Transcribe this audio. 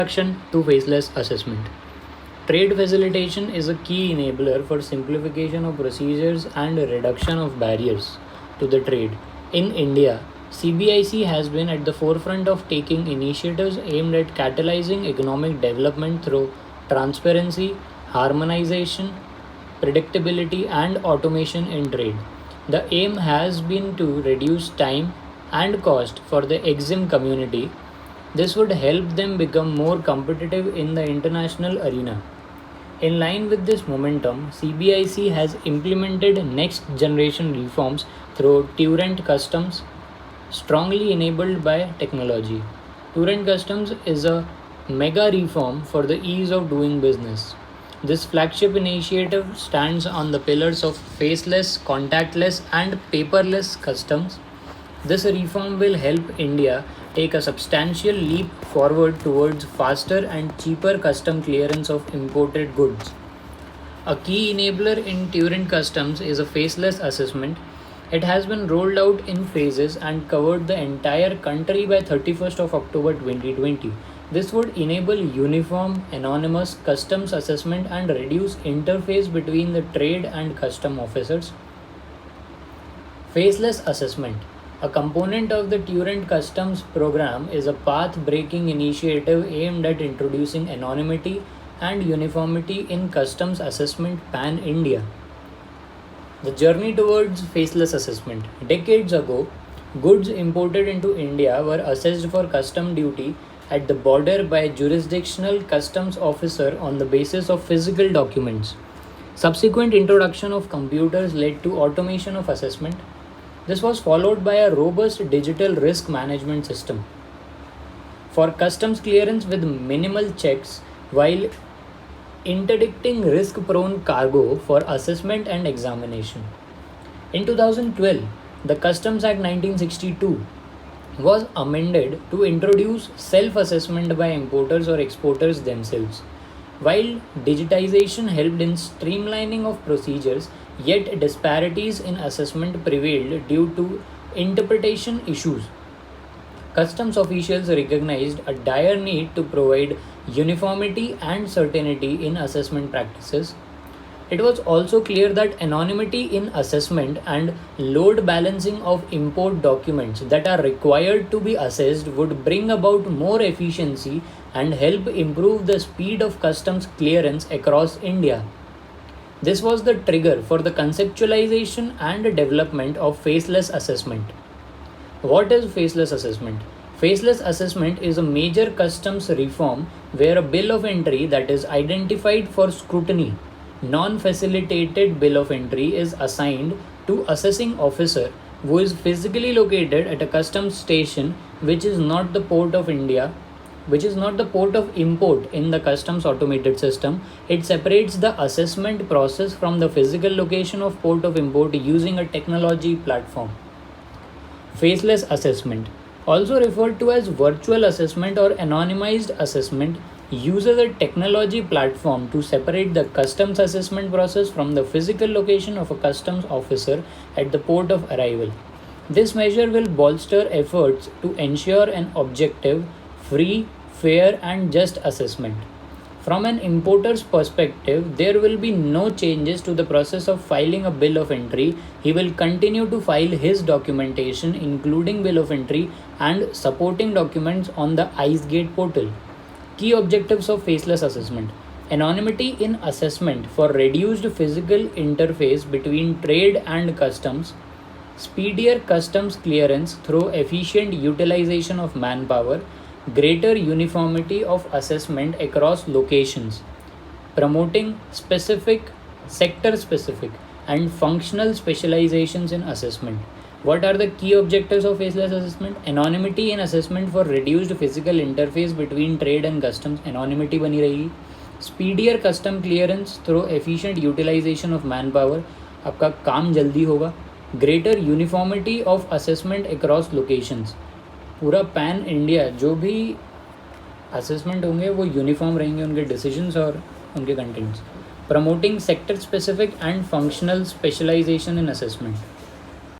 Introduction to faceless assessment. Trade facilitation is a key enabler for simplification of procedures and reduction of barriers to the trade. In India, CBIC has been at the forefront of taking initiatives aimed at catalyzing economic development through transparency, harmonization, predictability, and automation in trade. The aim has been to reduce time and cost for the EXIM community. This would help them become more competitive in the international arena. In line with this momentum, CBIC has implemented next generation reforms through Turent Customs, strongly enabled by technology. Turent Customs is a mega reform for the ease of doing business. This flagship initiative stands on the pillars of faceless, contactless, and paperless customs. This reform will help India take a substantial leap forward towards faster and cheaper custom clearance of imported goods. A key enabler in Turent Customs is a faceless assessment. It has been rolled out in phases and covered the entire country by 31st of October 2020. This would enable uniform, anonymous customs assessment and reduce interface between the trade and custom officers. Faceless assessment. A component of the Turent Customs program is a path breaking initiative aimed at introducing anonymity and uniformity in customs assessment pan India. The journey towards faceless assessment. Decades ago, goods imported into India were assessed for custom duty at the border by a jurisdictional customs officer on the basis of physical documents. Subsequent introduction of computers led to automation of assessment. This was followed by a robust digital risk management system for customs clearance with minimal checks while interdicting risk prone cargo for assessment and examination. In 2012, the Customs Act 1962 was amended to introduce self assessment by importers or exporters themselves. While digitization helped in streamlining of procedures, yet disparities in assessment prevailed due to interpretation issues. Customs officials recognized a dire need to provide uniformity and certainty in assessment practices. It was also clear that anonymity in assessment and load balancing of import documents that are required to be assessed would bring about more efficiency and help improve the speed of customs clearance across India. This was the trigger for the conceptualization and development of faceless assessment. What is faceless assessment? Faceless assessment is a major customs reform where a bill of entry that is identified for scrutiny, non-facilitated bill of entry is assigned to assessing officer who is physically located at a customs station which is not the port of India, which is not the port of import in the customs automated system. It separates the assessment process from the physical location of port of import using a technology platform. Faceless assessment, also referred to as virtual assessment or anonymized assessment, uses a technology platform to separate the customs assessment process from the physical location of a customs officer at the port of arrival. This measure will bolster efforts to ensure an objective, free, fair, and just assessment. From an importer's perspective, there will be no changes to the process of filing a bill of entry. He will continue to file his documentation, including bill of entry and supporting documents on the IceGate portal. Key objectives of faceless assessment. Anonymity in assessment for reduced physical interface between trade and customs. Speedier customs clearance through efficient utilization of manpower. Greater uniformity of assessment across locations, promoting specific, sector specific, and functional specializations in assessment. What are the key objectives of faceless assessment? Anonymity in assessment for reduced physical interface between trade and customs. Anonymity बनी रहेगी. Speedier custom clearance through efficient utilization of manpower. आपका काम जल्दी होगा. Greater uniformity of assessment across locations. पूरा pan India जो भी assessment होंगे वो यूनिफॉर्म रहेंगे उनके डिसीजंस और उनके contents. Promoting sector specific and functional specialisation in assessment.